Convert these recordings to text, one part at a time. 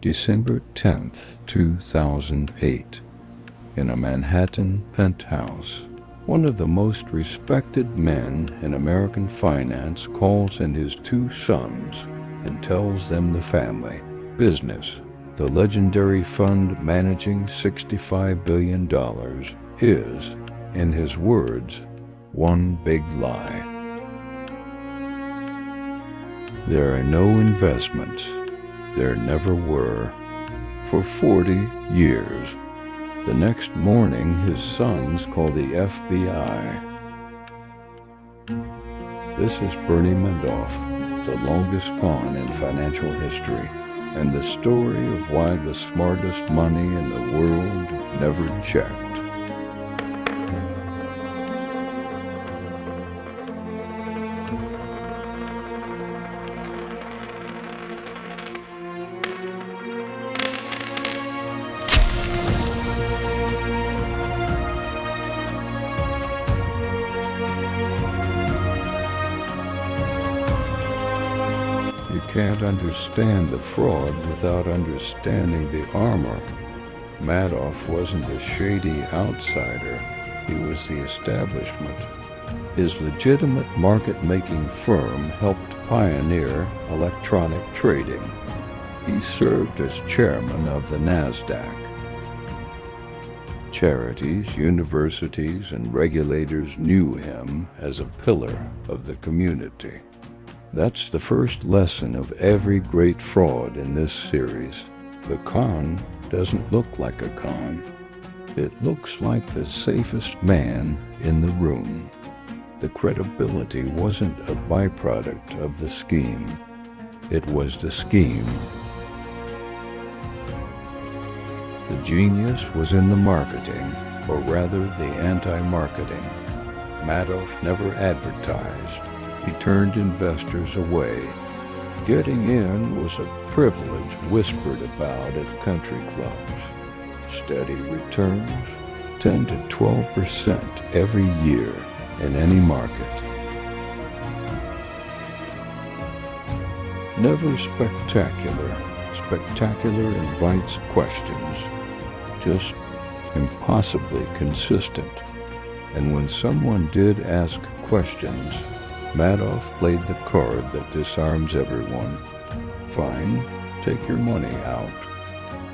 December 10th, 2008. In a Manhattan penthouse, one of the most respected men in American finance calls in his two sons and tells them the family business, the legendary fund managing $65 billion, is, in his words, one big lie. There are no investments. There never were. For 40 years. The next morning, his sons call the FBI. This is Bernie Madoff, the longest con in financial history, and the story of why the smartest money in the world never checked. You can't understand the fraud without understanding the armor. Madoff wasn't a shady outsider. He was the establishment. His legitimate market-making firm helped pioneer electronic trading. He served as chairman of the NASDAQ. Charities, universities, and regulators knew him as a pillar of the community. That's the first lesson of every great fraud in this series. The con doesn't look like a con. It looks like the safest man in the room. The credibility wasn't a byproduct of the scheme. It was the scheme. The genius was in the marketing, or rather the anti-marketing. Madoff never advertised. He turned investors away. Getting in was a privilege whispered about at country clubs. Steady returns, 10 to 12% every year in any market. Never spectacular. Spectacular invites questions. Just impossibly consistent. And when someone did ask questions, Madoff played the card that disarms everyone. Fine, take your money out.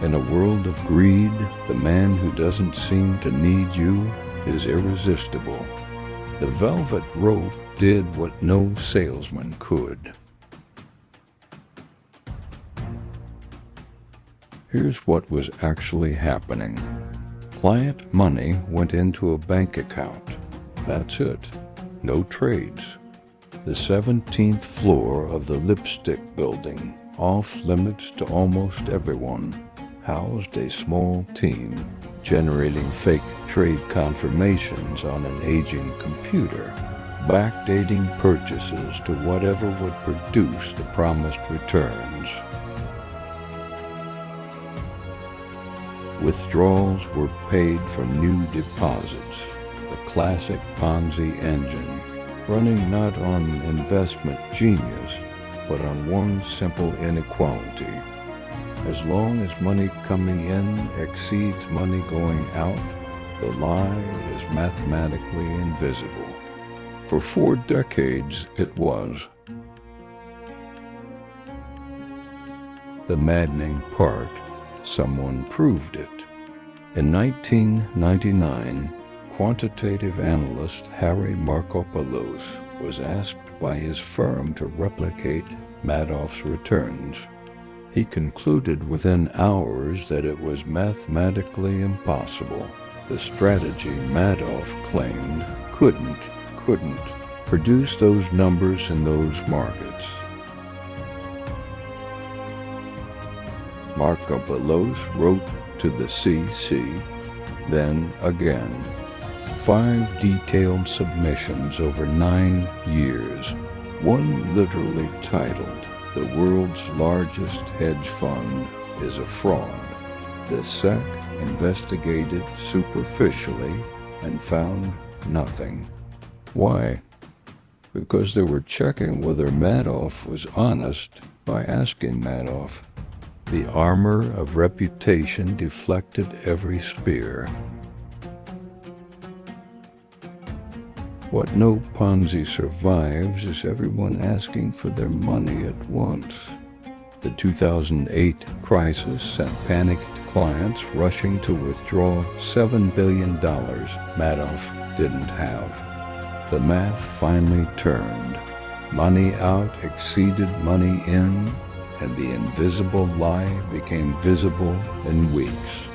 In a world of greed, the man who doesn't seem to need you is irresistible. The velvet rope did what no salesman could. Here's what was actually happening. Client money went into a bank account. That's it. No trades. The 17th floor of the Lipstick Building, off limits to almost everyone, housed a small team generating fake trade confirmations on an aging computer, backdating purchases to whatever would produce the promised returns. Withdrawals were paid from new deposits, the classic Ponzi engine, running not on investment genius, but on one simple inequality. As long as money coming in exceeds money going out, the lie is mathematically invisible. For 4 decades it was. The maddening part, someone proved it. In 1999, quantitative analyst Markopolos was asked by his firm to replicate Madoff's returns. He concluded within hours that it was mathematically impossible. The strategy Madoff claimed couldn't produce those numbers in those markets. Markopolos wrote to the CC, then again. 5 detailed submissions over 9 years, one literally titled, "The World's Largest Hedge Fund is a Fraud." The SEC investigated superficially and found nothing. Why? Because they were checking whether Madoff was honest by asking Madoff. The armor of reputation deflected every spear. What no Ponzi survives is everyone asking for their money at once. The 2008 crisis sent panicked clients rushing to withdraw $7 billion Madoff didn't have. The math finally turned. Money out exceeded money in, and the invisible lie became visible in weeks.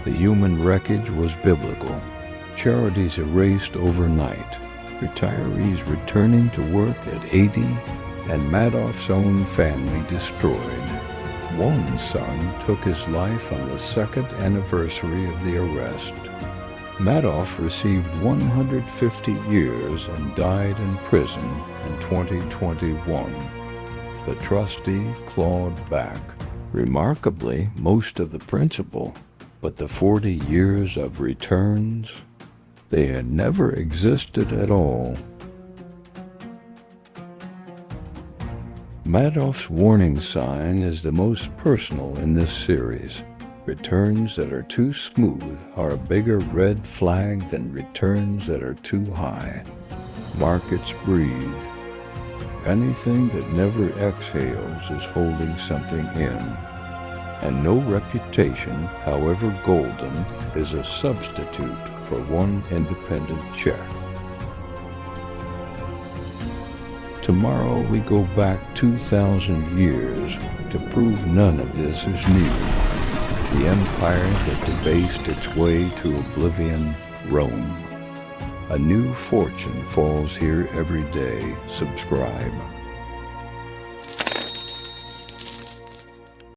The human wreckage was biblical. Charities erased overnight, retirees returning to work at 80, and Madoff's own family destroyed. One son took his life on the second anniversary of the arrest. Madoff received 150 years and died in prison in 2021. The trustee clawed back, remarkably, most of the principal, but the 40 years of returns, they had never existed at all. Madoff's warning sign is the most personal in this series. Returns that are too smooth are a bigger red flag than returns that are too high. Markets breathe. Anything that never exhales is holding something in. And no reputation, however golden, is a substitute for one independent check. Tomorrow we go back 2,000 years to prove none of this is new. The empire that debased its way to oblivion, Rome. A new fortune falls here every day. Subscribe.